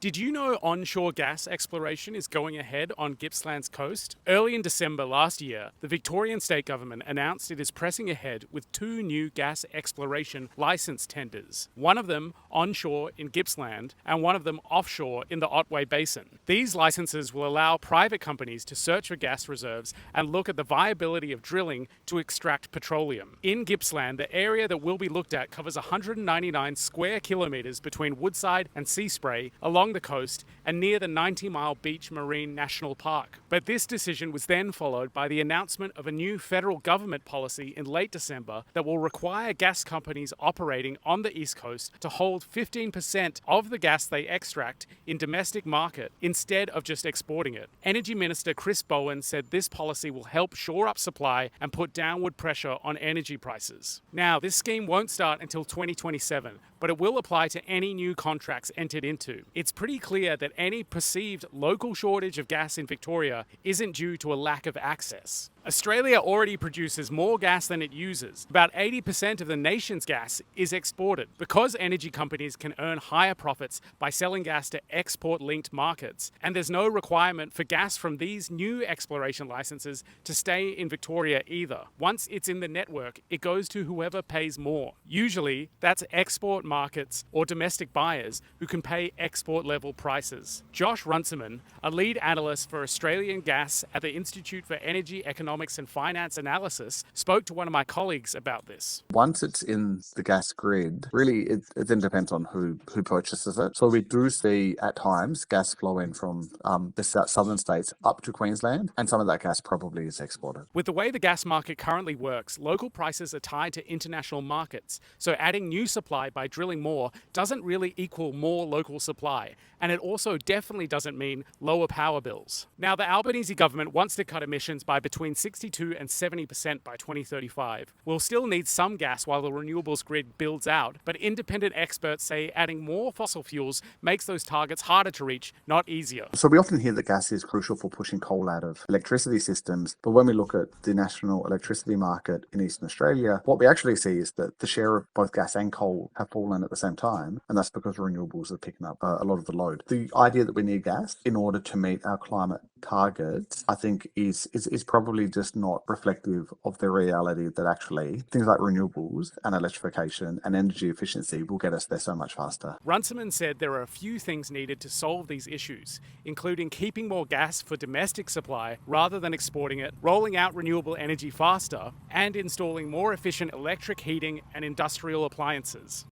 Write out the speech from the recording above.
Did you know onshore gas exploration is going ahead on Gippsland's coast? Early in December last year, the Victorian state government announced it is pressing ahead with two new gas exploration license tenders. One of them onshore in Gippsland and one of them offshore in the Otway Basin. These licenses will allow private companies to search for gas reserves and look at the viability of drilling to extract petroleum. In Gippsland, the area that will be looked at covers 199 square kilometres between Woodside and Seaspray along the coast and near the 90-mile Beach Marine National Park. But this decision was then followed by the announcement of a new federal government policy in late December that will require gas companies operating on the East Coast to hold 15% of the gas they extract in domestic market instead of just exporting it. Energy Minister Chris Bowen said this policy will help shore up supply and put downward pressure on energy prices. Now, this scheme won't start until 2027, but it will apply to any new contracts entered into. It's pretty clear that any perceived local shortage of gas in Victoria isn't due to a lack of access. Australia already produces more gas than it uses. About 80% of the nation's gas is exported. Because energy companies can earn higher profits by selling gas to export-linked markets, and there's no requirement for gas from these new exploration licenses to stay in Victoria either. Once it's in the network, it goes to whoever pays more. Usually, that's export markets or domestic buyers who can pay export-level prices. Josh Runciman, a lead analyst for Australian gas at the Institute for Energy Economics and Finance Analysis, spoke to one of my colleagues about this. Once it's in the gas grid, really it then depends on who purchases it. So we do see at times gas flow in from the southern states up to Queensland, and some of that gas probably is exported. With the way the gas market currently works, local prices are tied to international markets. So adding new supply by drilling more doesn't really equal more local supply. And it also definitely doesn't mean lower power bills. Now, the Albanese government wants to cut emissions by between 62 and 70% by 2035. We'll still need some gas while the renewables grid builds out, but independent experts say adding more fossil fuels makes those targets harder to reach, not easier. So we often hear that gas is crucial for pushing coal out of electricity systems, but when we look at the national electricity market in Eastern Australia, what we actually see is that the share of both gas and coal have fallen at the same time, and that's because renewables are picking up a lot of the load. The idea that we need gas in order to meet our climate targets, I think, is probably just not reflective of the reality that actually things like renewables and electrification and energy efficiency will get us there so much faster. Runciman said there are a few things needed to solve these issues, including keeping more gas for domestic supply rather than exporting it, rolling out renewable energy faster, and installing more efficient electric heating and industrial appliances.